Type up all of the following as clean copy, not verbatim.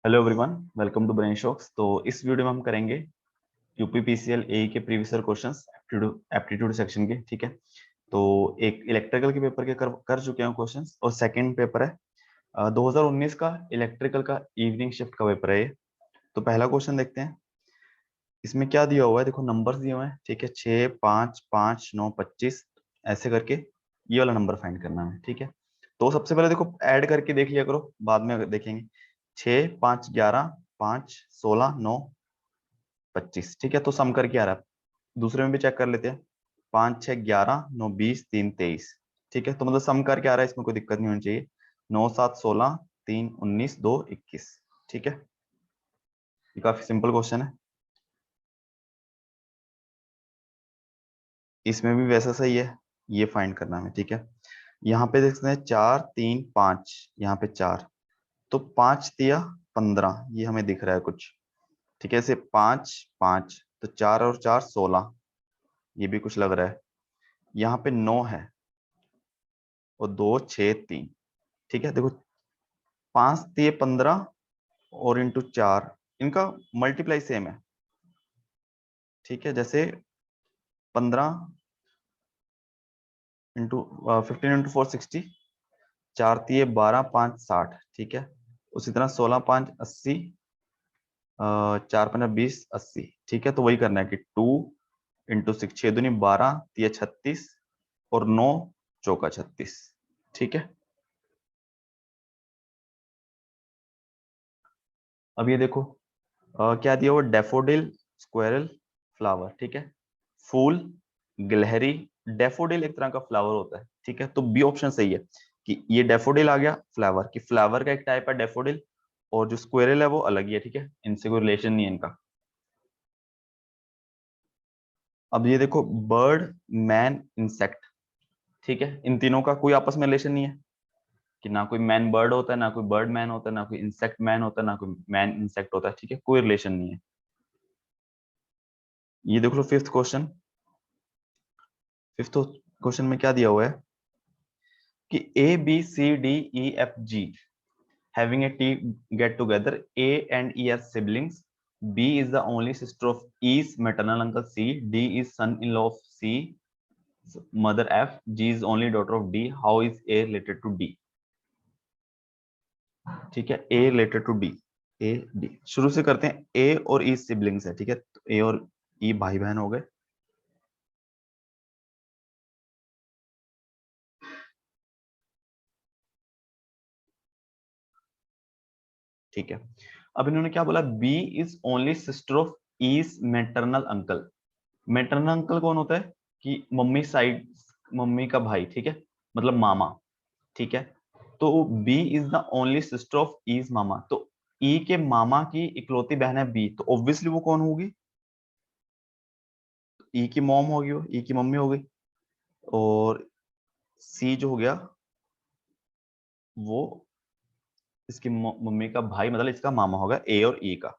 Hello everyone, welcome to brain shocks. तो इस video में हम करेंगे यूपीपीसीएल ए के previous year questions aptitude section के। ठीक है, तो एक इलेक्ट्रिकल के पेपर के कर चुके हैं क्वेश्चंस, और सेकंड पेपर है 2019 का इलेक्ट्रिकल का इवनिंग शिफ्ट का पेपर है ये। तो पहला क्वेश्चन देखते हैं। इसमें क्या दिया हुआ है, देखो नंबर्स दिए हुए हैं। ठीक है, 6, 5, 5, 9, 25 ऐसे करके ये वाला नंबर फाइंड करना है। ठीक है, तो सबसे पहले देखो ऐड करके देख लिया करो, बाद में देखेंगे। 6, 5, 11, 5, 16, 9, 25। ठीक है, तो सम करके आ रहा है। दूसरे में भी चेक कर लेते हैं। 5, 6, 11, 9, 20, 3, 23। ठीक है, तो मतलब सम करके आ रहा है, इसमें कोई दिक्कत नहीं होनी चाहिए। 9, 7, 16, 3, 19, 2, 21। ठीक है, ये काफी सिंपल क्वेश्चन है। इसमें भी वैसा सही है, ये फाइंड करना है। ठीक है, यहाँ पे देखते हैं 4, 3, 5, यहाँ पे 4, तो 5 दिया 15, ये हमें दिख रहा है कुछ। ठीक है, ऐसे 5, 5, तो 4 और 4 16, ये भी कुछ लग रहा है। यहाँ पे 9 है और 2, 6, 3। ठीक है, देखो 5 दिए 15 और इंटू 4, इनका मल्टीप्लाई सेम है। ठीक है, जैसे 15 इंटू 15 इंटू 4 60, 4 दिए 12, 5 60। ठीक है, उसी तरह 16, 5 80, 4 5 20, 80। ठीक है, तो वही करना है कि 2 इंटू 6, 6 दूनी 12, 3 36 और 9 चौका 36। ठीक है, अब ये देखो क्या दिया हुआ, डेफोडिल, स्क्वेरल, फ्लावर। ठीक है, फूल, गिलहरी। डेफोडिल एक तरह का फ्लावर होता है। ठीक है, तो बी ऑप्शन सही है कि ये डेफोडिल आ गया। फ्लावर की फ्लावर का एक टाइप है डेफोडिल, और जो स्क्वेरल है वो अलग ही है। ठीक है, इनसे कोई रिलेशन नहीं है इनका। अब ये देखो, बर्ड, मैन, इंसेक्ट। ठीक है, इन तीनों का कोई आपस में रिलेशन नहीं है, कि ना कोई मैन बर्ड होता है, ना कोई बर्ड मैन होता है, ना कोई इंसेक्ट मैन होता है, ना कोई मैन इंसेक्ट होता है। ठीक है, कोई रिलेशन नहीं है। ये देख लो फिफ्थ क्वेश्चन। फिफ्थ क्वेश्चन में क्या दिया हुआ है कि A B C D E F G having a tea get together. A and E are siblings. B is the only sister of E's maternal uncle. C, D is son-in-law of C, mother F. G is only daughter of D. How is A related to D? ठीक है, A related to D. A D शुरू से करते हैं। A और E siblings है। ठीक है, तो A और E भाई बहन हो गए। ठीक है, अब इन्होंने क्या बोला, B is only sister of E's maternal uncle. Maternal uncle कौन होता है कि मम्मी साइड, मम्मी का भाई। ठीक है, मतलब मामा। ठीक है, तो B is the only sister of E's मामा, तो ई के मामा की इकलौती बहन है बी, तो ऑब्वियसली वो कौन होगी, ई की मॉम होगी, वो ई की मम्मी हो गई। और सी जो हो गया वो इसकी मम्मी का भाई, मतलब इसका मामा होगा ए और ई का।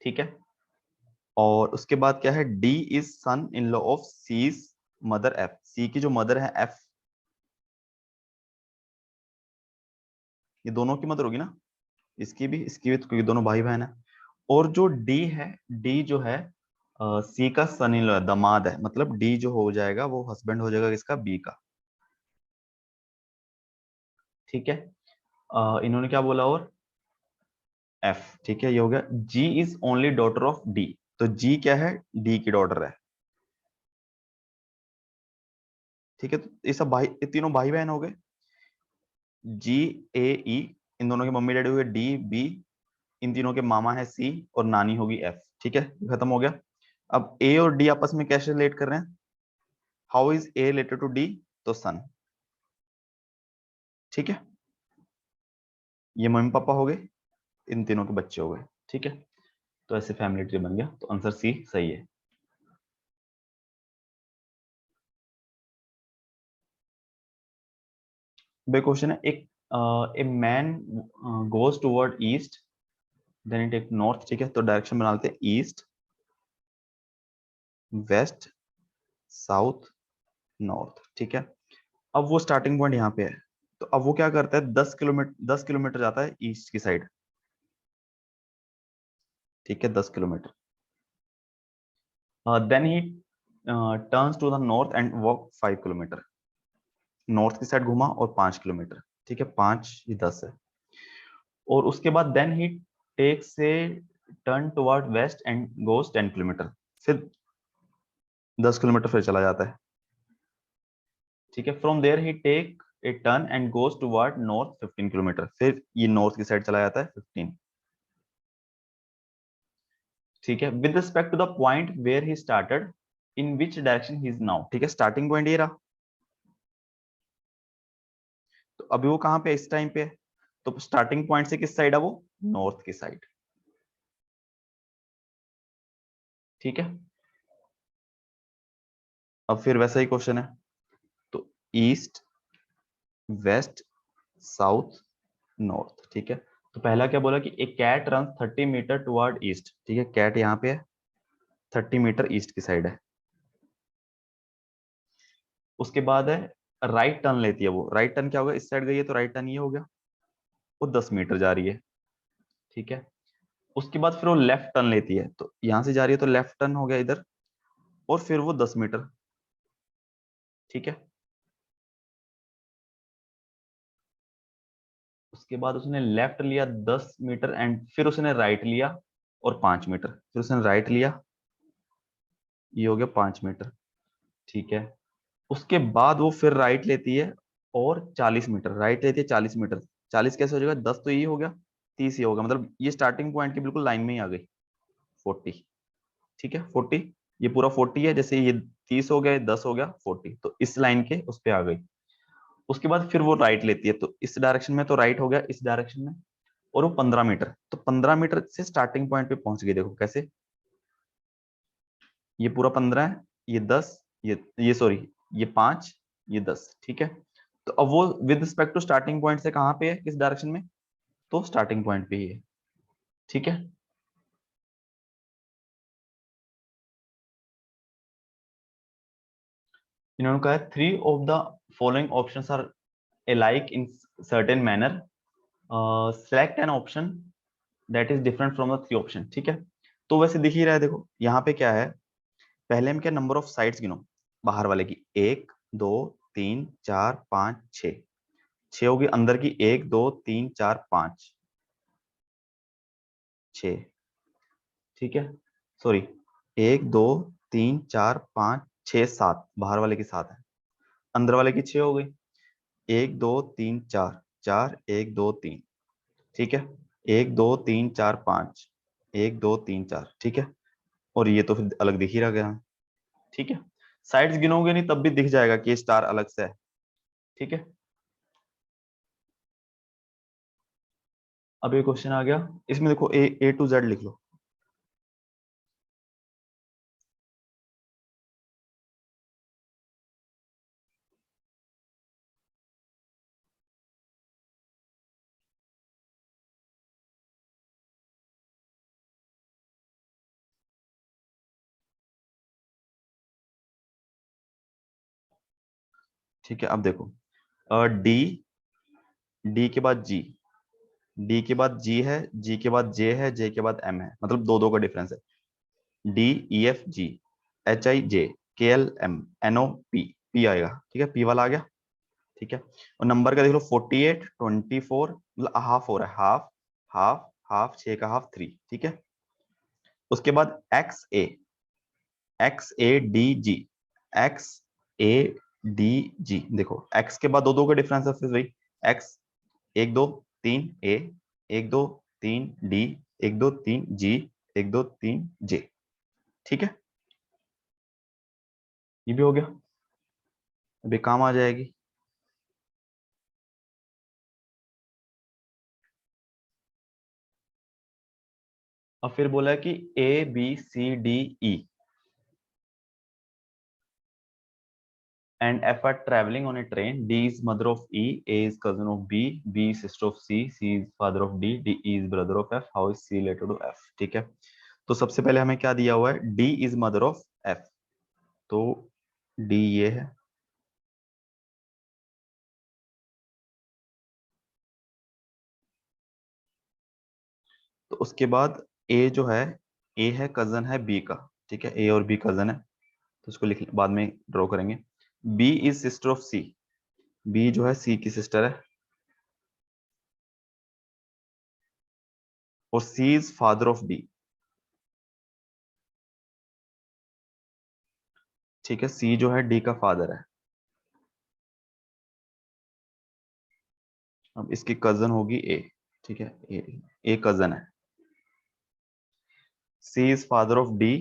ठीक है, और उसके बाद क्या है, D is son in law of C mother F. C की जो मदर है एफ, ये दोनों की मदर होगी ना, इसकी भी तो, क्योंकि दोनों भाई बहन है। और जो डी है, डी जो है सी का सन इन लॉ, दामाद है, मतलब डी जो हो जाएगा वो हस्बैंड हो जाएगा इसका बी का। ठीक है, इन्होंने क्या बोला, और एफ। ठीक है, ये हो गया। G is only daughter of D, तो जी क्या है, डी की डॉटर है। ठीक है, तो ये सब भाई, ये तीनों भाई बहन हो गए। जी, ए, ई, इन दोनों के मम्मी डैडी हुए डी, बी, इन तीनों के मामा है सी, और नानी होगी एफ। ठीक है, खत्म हो गया। अब ए और डी आपस में कैसे रिलेट कर रहे हैं, how is A related to D, तो सन। ठीक है, ये मम्मी पापा हो गए, इन तीनों के बच्चे हो गए। ठीक है, तो ऐसे फैमिली ट्री बन गया, तो आंसर सी सही है। बे क्वेश्चन है, एक a man goes toward east, then it take north. ठीक है, तो डायरेक्शन बना लेते हैं, ईस्ट, वेस्ट, साउथ, नॉर्थ। ठीक है, अब वो स्टार्टिंग पॉइंट यहाँ पे है, तो अब वो क्या करता है, 10 किलोमीटर जाता है ईस्ट की साइड। ठीक है, 10 kilometre. Then he turns to the north and walk 5 kilometre. North की साइड घुमा और 5 किलोमीटर, ठीक है, 5 ये 10 है। और उसके बाद देन ही टेक से turn toward west and goes 10 kilometre, फिर 10 किलोमीटर फिर चला जाता है, ठीक है। From there he take a turn and goes toward north 15 kilometre, फिर ये नॉर्थ की साइड चला जाता है 15, ठीक है। With respect to the point where he started, in which direction he is now, ठीक है। स्टार्टिंग पॉइंट ये रहा, तो अभी वो कहां पे है, इस टाइम पे है, तो स्टार्टिंग पॉइंट से किस साइड है वो, नॉर्थ की साइड, ठीक है। अब फिर वैसा ही क्वेश्चन है, तो ईस्ट, वेस्ट, साउथ, नॉर्थ, ठीक है। तो पहला क्या बोला कि a cat run 30 metre toward east, ठीक है। कैट यहाँ पे है, 30 मीटर ईस्ट की साइड है। उसके बाद है राइट टर्न लेती है वो, राइट टर्न क्या होगा, इस साइड गई है तो राइट टर्न ये हो गया, वो 10 मीटर जा रही है, ठीक है। उसके बाद फिर वो लेफ्ट टर्न लेती है, तो यहां से जा रही है तो लेफ्ट टर्न हो गया इधर, और फिर वो 10 मीटर, ठीक है। उसके बाद उसने लेफ्ट लिया 10 मीटर एंड फिर उसने राइट लिया और 5 मीटर, फिर उसने राइट लिया, ये हो गया 5 मीटर, ठीक है। उसके बाद वो फिर राइट लेती है और 40 मीटर, राइट लेती है 40 मीटर, 40 कैसे हो जाएगा, 10 तो ये हो गया, 30 ये होगा, मतलब ये स्टार्टिंग पॉइंट की बिल्कुल लाइन में ही आ गई, 40, ठीक है। 40, ये पूरा 40 है, जैसे ये 30 हो गया, 10 हो गया, 40, तो इस लाइन के उस पे आ गई। उसके बाद फिर वो राइट लेती है, तो इस डायरेक्शन में तो राइट हो गया, इस डायरेक्शन में, और वो 15 मीटर, तो 15 मीटर से स्टार्टिंग पॉइंट पे पहुंच गई, देखो कैसे, ये पूरा 15 है, ये 10, ये सॉरी, ये 5, ये 10, ठीक है। तो अब वो with respect to starting point से कहां पे है, किस डायरेक्शन में, तो स्टार्टिंग पॉइंट पे ही है, ठीक है। इन्होंने कहा है 3 of the following options are alike in certain manner, select an option that is different from the 3 option, ठीक है। तो वैसे दिख ही रहा है, देखो यहाँ पे क्या है, पहले हम क्या, नंबर ऑफ साइड्स गिनो, बाहर वाले की 1 2 3 4 5 6, 6 होगी, अंदर की 1 2 3 4 5 6, ठीक है। सॉरी, 1 2 3 4 5 6 7, बाहर वाले की 7 है, अंदर वाले की 6 हो गई, 1 2 3 4 4 1 2 3, ठीक है। 1 2 3 4 5, 1 2 3 4, ठीक है। और ये तो फिर अलग दिख ही रह गया, ठीक है। साइड्स गिनोगे नहीं तब भी दिख जाएगा कि स्टार अलग से है, ठीक है। अब ये क्वेश्चन आ गया, इसमें देखो ए टू जेड लिख लो, ठीक है। अब देखो, डी, डी के बाद जी, डी के बाद जी है, जी के बाद जे है, जे के बाद एम है, मतलब दो दो का डिफरेंस है। D E F G, H I J, K L M, N O P, P आएगा, ठीक है, पी वाला आ गया, ठीक है। और नंबर का देख लो, 48 24, मतलब हाफ हो रहा है, हाफ हाफ हाफ, 6 का हाफ 3, ठीक है। उसके बाद x A D G, x A D G, देखो एक्स के बाद दो दो का डिफरेंस है, फिर वही एक्स, 1 2 3 ए, 1 2 3 डी, 1 2 3 जी, 1 2 3 जे, ठीक है। ये भी हो गया, अभी काम आ जाएगी। और फिर बोला है कि A B C D E and F are traveling on a train. D is mother of E, A is cousin of B, B is sister of C, C is father of D, D is brother of F. How is C related to F? ठीक है। तो सबसे पहले हमें क्या दिया हुआ है, D is mother of F, तो D ये है, तो उसके बाद ए जो है, ए है कजन है बी का, ठीक है, ए और बी कजन है, तो उसको लिख बाद में ड्रॉ करेंगे। B is sister of C, B जो है सी की सिस्टर है, और C is father of D, ठीक है, सी जो है डी का फादर है। अब इसकी कजन होगी ए, ठीक है, ए कजन है। सी इज फादर ऑफ डी,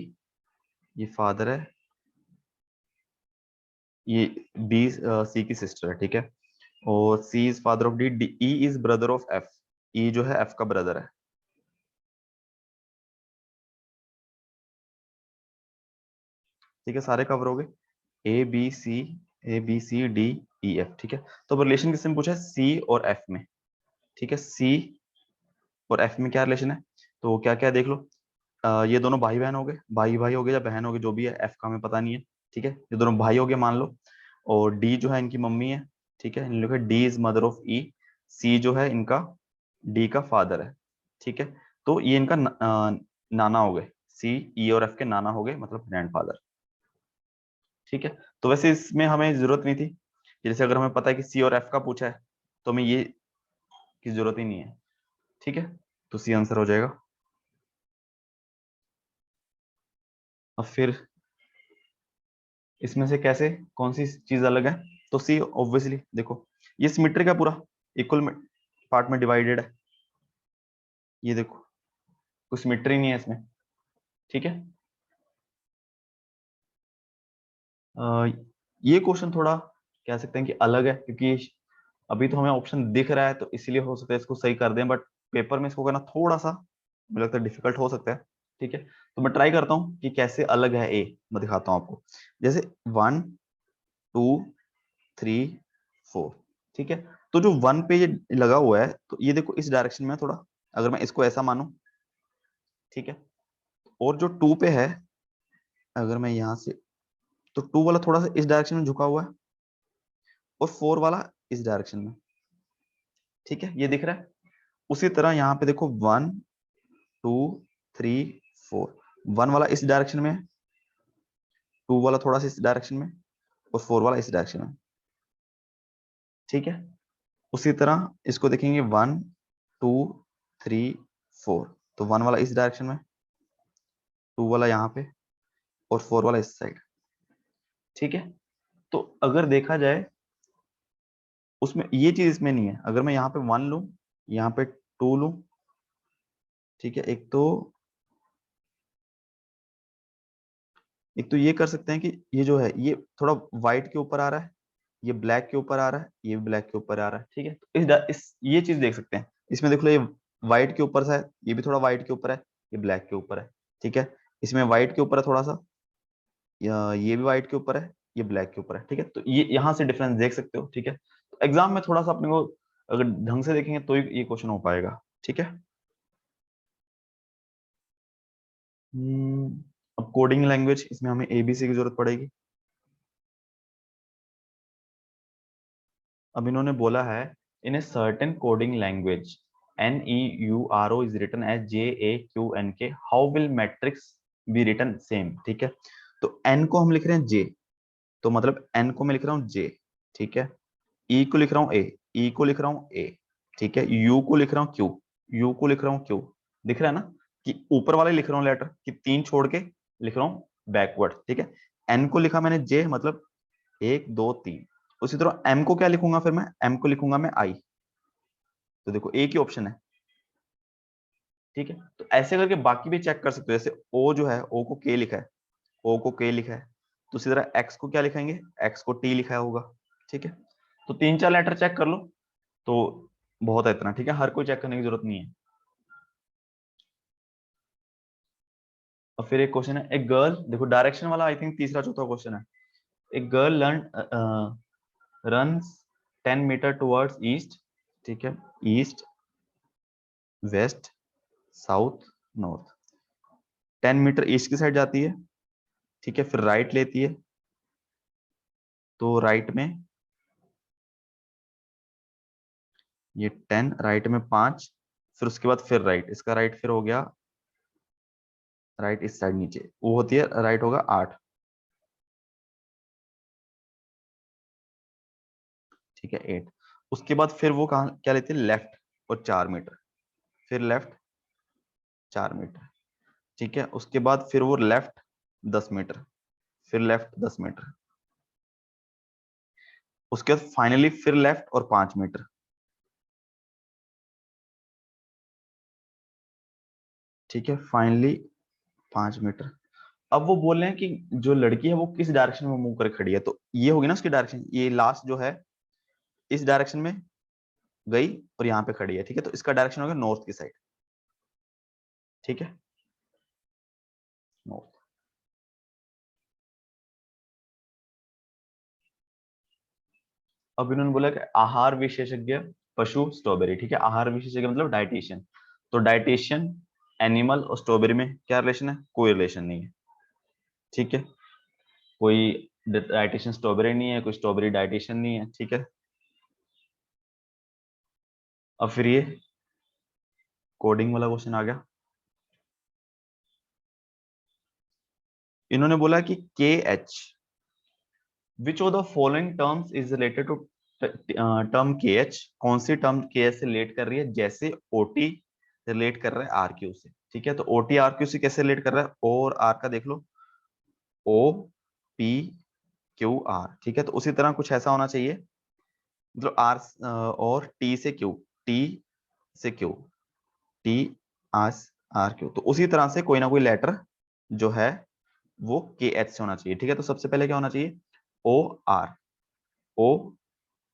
ये फादर है, ये डी सी की सिस्टर है, ठीक है, और C is father of D, E is brother of F, E जो है एफ का ब्रदर है, ठीक है, सारे कवर हो गए, A B C, A B C D E F, ठीक है। तो अब रिलेशन किससे पूछा है, सी और एफ में, ठीक है, सी और एफ में क्या रिलेशन है, तो क्या क्या देख लो। ये दोनों भाई बहन हो गए, भाई भाई हो गए या बहन हो गए, जो भी है, एफ का हमें पता नहीं है, ठीक है, ये दोनों भाई हो गए मान लो, और डी जो है इनकी मम्मी है, ठीक है, इन लोग डी इज मदर ऑफ ई, सी जो है इनका डी का फादर है, ठीक है, तो ये इनका नाना हो गए, सी ई और एफ के नाना हो गए, मतलब ग्रैंडफादर, ठीक है। तो वैसे इसमें हमें जरूरत नहीं थी, जैसे अगर हमें पता है कि सी और एफ का पूछा है तो हमें ये की जरूरत ही नहीं है, ठीक है, तो सी आंसर हो जाएगा। अब फिर इसमें से कैसे कौन सी चीज अलग है, तो सी ऑब्वियसली देखो, ये सिमेट्रिक है, पूरा इक्वल पार्ट में डिवाइडेड है, ये देखो कोई सिमेट्री नहीं है इसमें, ठीक है। अ, ये क्वेश्चन थोड़ा कह सकते हैं कि अलग है, क्योंकि अभी तो हमें ऑप्शन दिख रहा है, तो इसीलिए हो सकता है इसको सही कर दें, बट पेपर में इसको करना थोड़ा सा मुझे लगता है डिफिकल्ट हो सकता है, ठीक है। तो मैं ट्राई करता हूँ कि कैसे अलग है ए, मैं दिखाता हूँ आपको, जैसे 1 2 3 4, ठीक है, तो जो 1 पे ये लगा हुआ है, तो ये देखो इस डायरेक्शन में है थोड़ा, अगर मैं इसको ऐसा मानूं, ठीक है, और जो 2 पे है, अगर मैं यहां से, तो 2 वाला थोड़ा सा इस डायरेक्शन में झुका हुआ है, और 4 वाला इस डायरेक्शन में, ठीक है, ये दिख रहा है। उसी तरह यहाँ पे देखो 1 2 3 4, 1 वाला इस डायरेक्शन में है, 2 वाला थोड़ा सा इस डायरेक्शन में, और 4 वाला इस डायरेक्शन में, ठीक है। उसी तरह इसको देखेंगे 1 2 3 4, तो 1 वाला इस डायरेक्शन में, 2 वाला यहाँ पे, और 4 वाला इस साइड, ठीक है। तो अगर देखा जाए उसमें ये चीज इसमें नहीं है, अगर मैं यहाँ पे 1 लूं, यहाँ पे 2 लूं, ठीक है, एक तो ये कर सकते हैं कि ये जो है ये थोड़ा व्हाइट के ऊपर आ रहा है, ये ब्लैक के ऊपर आ रहा है, ये भी ब्लैक के ऊपर आ रहा है, ठीक है, तो इस ये चीज देख सकते हैं, इसमें देख लो ये व्हाइट के ऊपर सा है, ये भी थोड़ा व्हाइट के ऊपर है, ये ब्लैक के ऊपर है, ठीक है, इसमें व्हाइट के ऊपर है थोड़ा सा, ये भी व्हाइट के ऊपर है, ये ब्लैक के ऊपर है, ठीक है, तो ये यहाँ से डिफरेंस देख सकते हो, ठीक है। तो एग्जाम में थोड़ा सा अपने को अगर ढंग से देखेंगे तो ये क्वेश्चन हो पाएगा, ठीक है। अब कोडिंग लैंग्वेज, इसमें हमें एबीसी की जरूरत पड़ेगी। अब इन्होंने बोला है, in a certain coding language NEURO is written as JAQNK, how will matrix be written same, ठीक है। तो n को हम लिख रहे हैं j, तो मतलब n को मैं लिख रहा हूँ j, ठीक है, e को लिख रहा हूँ a, e को लिख रहा हूँ a, ठीक है, u को लिख रहा हूँ q, u को लिख रहा हूँ q, दिख रहा है ना कि ऊपर वाले लिख रहा हूँ लेटर कि 3 छोड़ के लिख रहा हूँ बैकवर्ड, ठीक है। n को लिखा मैंने j, मतलब 1 2 3, उसी तरह m को क्या लिखूंगा, फिर मैं m को लिखूंगा मैं i, तो देखो एक ही ऑप्शन है, ठीक है। तो ऐसे करके बाकी भी चेक कर सकते हो, जैसे o जो है, o को k लिखा है, o को k लिखा है, तो उसी तरह x को क्या लिखेंगे, x को t लिखा होगा, ठीक है। तो 3 4 लेटर चेक कर लो, तो बहुत है इतना, ठीक है, हर कोई चेक करने की जरूरत नहीं है। और फिर एक क्वेश्चन है, एक गर्ल, देखो डायरेक्शन वाला आई थिंक तीसरा चौथा क्वेश्चन है, एक girl runs 10 metre towards east, ठीक है, east west south north, 10 metre east की साइड जाती है, ठीक है, फिर राइट लेती है, तो राइट में ये 10, राइट में 5, फिर उसके बाद फिर राइट, इसका राइट फिर हो गया राइट इस साइड नीचे वो होती है, राइट होगा 8, ठीक है 8। उसके बाद फिर वो कहाँ क्या लेते हैं, लेफ्ट और 4 मीटर, फिर लेफ्ट 4 मीटर, ठीक है। उसके बाद फिर वो लेफ्ट 10 मीटर, फिर लेफ्ट 10 मीटर, उसके बाद फाइनली फिर लेफ्ट और 5 मीटर, ठीक है फाइनली 5 मीटर। अब वो बोल रहे हैं कि जो लड़की है वो किस डायरेक्शन में मूव कर खड़ी है, तो ये होगी ना उसकी डायरेक्शन, ये लास्ट जो है इस डायरेक्शन में गई और यहाँ पे खड़ी है, ठीक है। तो इसका डायरेक्शन होगा नॉर्थ की साइड, ठीक है नॉर्थ। अब इन्होंने बोला कि आहार विशेषज्ञ पशु स्ट्रॉबेरी, ठीक है। आहार विशेषज्ञ मतलब डाइटिशियन, तो डाइटिशियन एनिमल और स्ट्रॉबेरी में क्या रिलेशन है, कोई रिलेशन नहीं है, ठीक है। कोई डाइटिशियन स्ट्रॉबेरी नहीं है, कोई स्ट्रॉबेरी डाइटिशियन नहीं है, ठीक है। अब फिर ये कोडिंग वाला क्वेश्चन आ गया। इन्होंने बोला कि K H, which of the following terms is related to term K H, कौन सी टर्म के एच से रिलेट कर रही है, जैसे ओटी रिलेट कर रहा है आर क्यू से, ठीक है। तो ओटी आर क्यू से कैसे रिलेट कर रहा है, ओ और आर का देख लो, ओ पी क्यू आर, ठीक है। तो उसी तरह कुछ ऐसा होना चाहिए, मतलब आर और टी से क्यू, टी से Q, T R R Q, तो उसी तरह से कोई ना कोई लेटर जो है वो के एच से होना चाहिए, ठीक है। तो सबसे पहले क्या होना चाहिए, ओ आर, ओ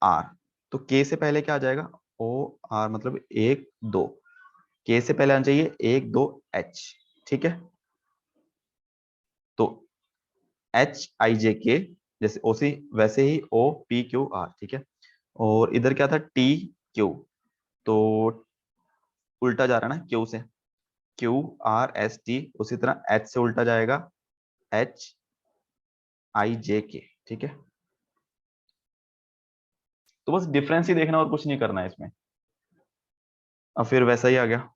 आर, तो के से पहले क्या आ जाएगा, ओ आर मतलब 1 2, के से पहले आना चाहिए 1 2 एच, ठीक है। तो एच आई जे के जैसे ओसी वैसे ही ओ पी क्यू आर, ठीक है। और इधर क्या था टी क्यू, तो उल्टा जा रहा है ना क्यू से, क्यू आर एस टी, उसी तरह एच से उल्टा जाएगा एच आई जे के, ठीक है। तो बस डिफरेंस ही देखना और कुछ नहीं करना है इसमें। अब फिर वैसा ही आ गया,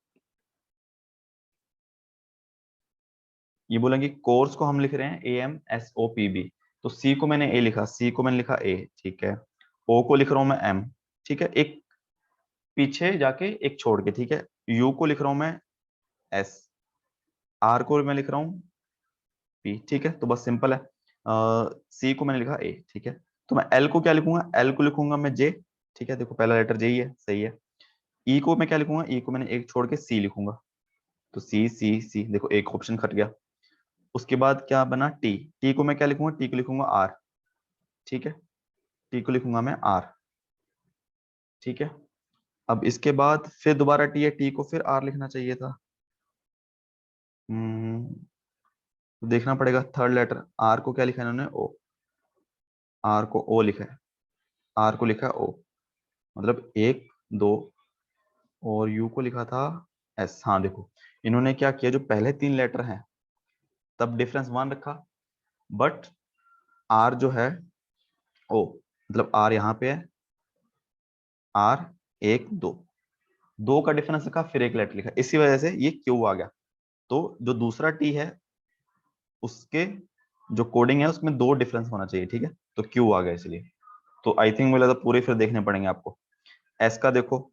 ये बोलेंगे कोर्स को हम लिख रहे हैं A M S O P B, तो सी को मैंने ए लिखा, सी को मैंने लिखा ए, ठीक है। ओ को लिख रहा हूं मैं एम, ठीक है, एक पीछे जाके एक छोड़ के, ठीक है। यू को लिख रहा हूं मैं एस, आर को मैं लिख रहा हूँ पी, ठीक है। तो बस सिंपल है। सी को मैंने लिखा ए, ठीक है। तो मैं एल को क्या लिखूंगा, एल को लिखूंगा मैं जे, ठीक है। देखो पहला लेटर जे ही है, सही है। ई को मैं क्या लिखूंगा, ई को मैंने एक छोड़ के सी लिखूंगा, तो सी सी सी, देखो एक ऑप्शन कट गया। उसके बाद क्या बना टी, टी को मैं क्या लिखूंगा, टी को लिखूंगा आर, ठीक है। टी को लिखूंगा मैं आर, ठीक है। अब इसके बाद फिर दोबारा टी है, टी को फिर आर लिखना चाहिए था। तो देखना पड़ेगा थर्ड लेटर, आर को क्या लिखा है इन्होंने, ओ, आर को ओ लिखा है, आर को लिखा है ओ, मतलब 1 2, और यू को लिखा था एस। हाँ देखो इन्होंने क्या किया, जो पहले 3 लेटर हैं तब डिफरेंस 1 रखा, बट आर जो है ओ, मतलब आर यहाँ पे है, आर 1 2 का डिफरेंस रखा, फिर एक लेटर लिखा, इसी वजह से ये क्यू आ गया। तो जो दूसरा टी है उसके जो कोडिंग है उसमें 2 डिफरेंस होना चाहिए, ठीक है। तो क्यू आ गया इसलिए। तो आई थिंक मुझे लगा पूरे फिर देखने पड़ेंगे आपको। एस का देखो,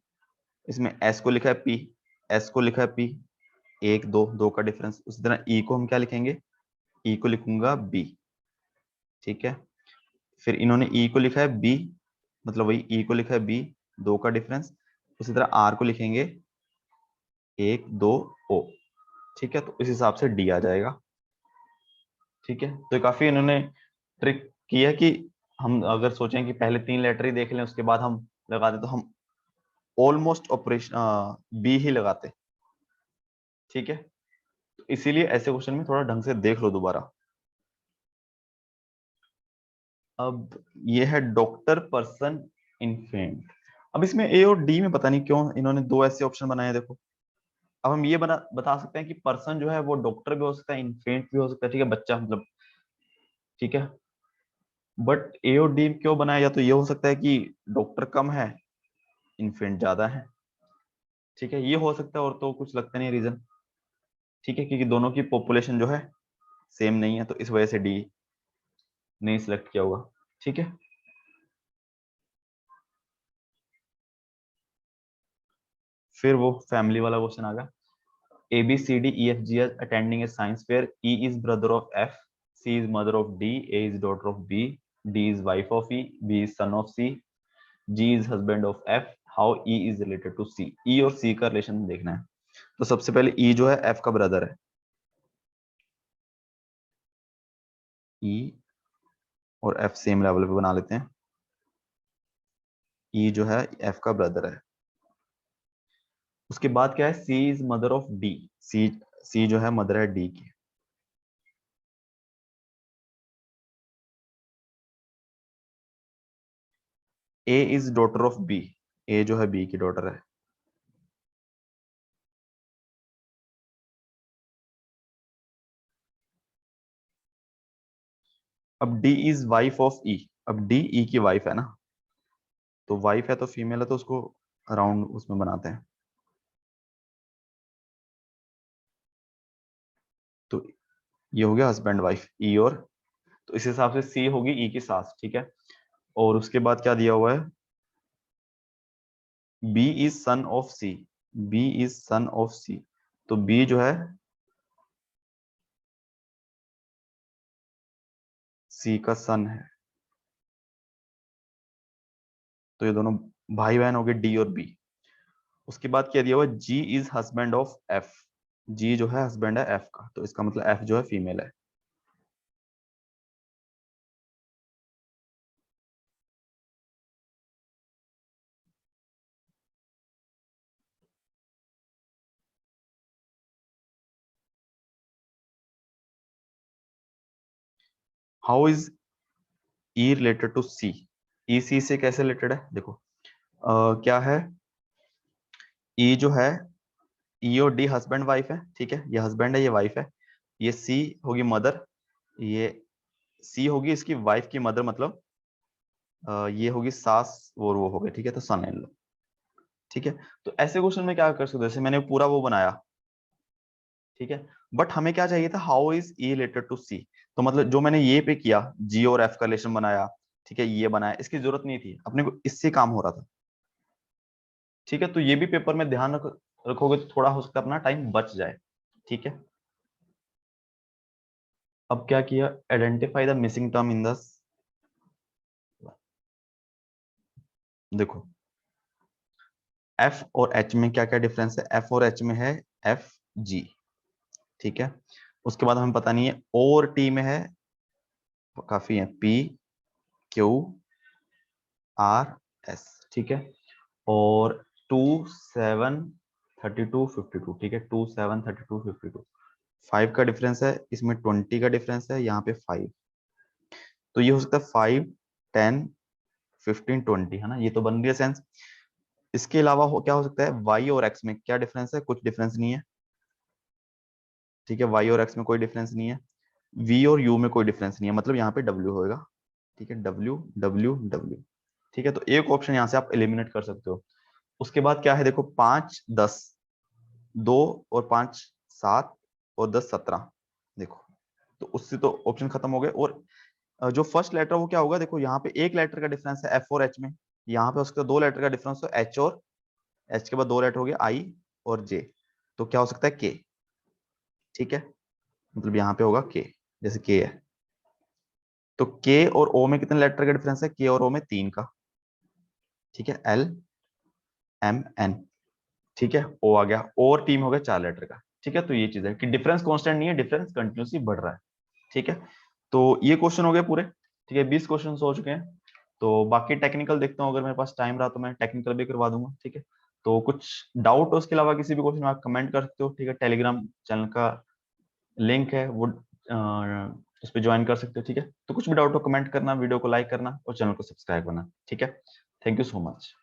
इसमें एस को लिखा है पी, एस को लिखा है पी, 1 2 का डिफरेंस। उसी तरह ई को हम क्या लिखेंगे, ई को लिखूंगा बी, ठीक है। फिर इन्होंने ई को लिखा है बी, मतलब वही ई को लिखा है बी, 2 का डिफरेंस। उसी तरह आर को लिखेंगे 1 2 ओ, ठीक है। तो इस हिसाब से डी आ जाएगा, ठीक है। तो काफी इन्होंने ट्रिक की है कि हम अगर सोचें कि पहले 3 लेटर ही देख लें उसके बाद हम लगा दें, तो हम ऑलमोस्ट ऑपरेशन बी ही लगाते, ठीक है। तो इसीलिए ऐसे क्वेश्चन में थोड़ा ढंग से देख लो दोबारा। अब ये है डॉक्टर, पर्सन, इन्फेंट। अब इसमें ए और डी में पता नहीं क्यों इन्होंने 2 ऐसे ऑप्शन बनाए हैं, देखो। अब हम ये बता सकते हैं कि पर्सन जो है वो डॉक्टर भी हो सकता है, इन्फेंट भी हो सकता है, ठीक है, बच्चा मतलब, ठीक है। बट ए और डी क्यों बनाया, या तो ये हो सकता है कि डॉक्टर कम है, इन्फेंट ज्यादा है, ठीक है, ये हो सकता है, और तो कुछ लगता नहीं रीजन। ठीक है, क्योंकि दोनों की पॉपुलेशन जो है सेम नहीं है, तो इस वजह से डी नहीं सिलेक्ट किया होगा। ठीक है, फिर वो फैमिली वाला क्वेश्चन आ गया। A B C D E F G are attending a science fair. E is brother of F, C is mother of D, A is daughter of B, D is wife of E, B is son of C, G is husband of F. How E is related to C? E और C का relation देखना है। तो सबसे पहले E जो है F का ब्रदर है। E और F सेम लेवल पे बना लेते हैं। E जो है F का ब्रदर है। उसके बाद क्या है, C is mother of D. C जो है मदर है D की। A is daughter of B. A जो है B की डॉटर है। अब D is wife of E. अब D E की वाइफ है ना, तो वाइफ है तो फीमेल है, तो उसको अराउंड उसमें बनाते हैं। तो ये हो गया हस्बैंड वाइफ ई, और तो इस हिसाब से सी होगी ई की सास। ठीक है, और उसके बाद क्या दिया हुआ है, B is son of C. B is son of C, तो बी जो है सी का सन है। तो ये दोनों भाई बहन हो गए, डी और बी। उसके बाद क्या दिया हुआ, जी इज हस्बैंड ऑफ एफ। जी जो है हस्बैंड है एफ का, तो इसका मतलब एफ जो है फीमेल है। How is E related to C? E C से कैसे रिलेटेड है, देखो क्या है, ई जो है, ई और डी हस्बैंड वाइफ है। ठीक है, ये हस्बैंड है, ये वाइफ है। ये सी होगी मदर, ये सी होगी इसकी वाइफ की मदर, मतलब ये होगी सास और वो हो गए। ठीक है, तो सन इन लॉ। ठीक है, तो ऐसे क्वेश्चन में क्या कर सकते हो, जैसे मैंने पूरा वो बनाया। ठीक है, बट हमें क्या चाहिए था, how is E related to C. तो मतलब जो मैंने ये पे किया, जी और एफ का रिलेशन बनाया, ठीक है, ये बनाया, इसकी जरूरत नहीं थी अपने को, इससे काम हो रहा था। ठीक है, तो ये भी पेपर में ध्यान रखोगे तो थोड़ा हो सकता है अपना टाइम बच जाए। ठीक है, अब क्या किया, identify the missing term in the, देखो एफ और एच में क्या क्या डिफरेंस है, एफ और एच में है एफ जी। ठीक है, उसके बाद हमें पता नहीं है, ओ और टी में है, काफी है, पी क्यू आर एस। ठीक है, और 2 7 32 52। ठीक है, 2 7 32 52, 5 का डिफरेंस है, इसमें 20 का डिफरेंस है, यहाँ पे 5। तो ये हो सकता है 5 10 15 20, है ना, ये तो बन रही है सेंस। इसके अलावा क्या हो सकता है, वाई और एक्स में क्या डिफरेंस है, कुछ डिफरेंस नहीं है। ठीक है, वाई और एक्स में कोई डिफरेंस नहीं है। वी और यू में कोई डिफरेंस नहीं है, मतलब यहाँ पे डब्ल्यू होएगा। ठीक है, डब्ल्यू डब्ल्यू डब्ल्यू। ठीक है, तो एक ऑप्शन यहाँ से आप एलिमिनेट कर सकते हो। उसके बाद क्या है, देखो 5 10, 2 और 5 7, और 10 17। देखो, तो उससे तो ऑप्शन खत्म हो गए। और जो फर्स्ट लेटर वो क्या होगा, देखो यहाँ पे एक लेटर का डिफरेंस है एफ और एच में, यहाँ पे उसका 2 लेटर का डिफरेंस हो एच, और एच के बाद 2 लेटर हो गए आई और जे, तो क्या हो सकता है के। ठीक है, मतलब यहाँ पे होगा के, जैसे के है। तो के और ओ में कितने लेटर का डिफरेंस है, के और ओ में 3 का। ठीक है, एल एम एन। ठीक है, ओ आ गया, और टीम हो गया 4 लेटर का। ठीक है, तो ये चीज है कि डिफरेंस कांस्टेंट नहीं है, डिफरेंस कंटिन्यूसली बढ़ रहा है। ठीक है, तो ये क्वेश्चन हो गए पूरे। ठीक है, 20 क्वेश्चन हो चुके हैं। तो बाकी टेक्निकल देखता हूँ, अगर मेरे पास टाइम रहा तो मैं टेक्निकल भी करवा दूंगा। ठीक है, तो कुछ डाउट हो उसके अलावा किसी भी क्वेश्चन में आप कमेंट कर सकते हो। ठीक है, टेलीग्राम चैनल का लिंक है वो, उस पर ज्वाइन कर सकते हो। ठीक है, तो कुछ भी डाउट हो कमेंट करना, वीडियो को लाइक करना और चैनल को सब्सक्राइब करना। ठीक है, थैंक यू सो मच।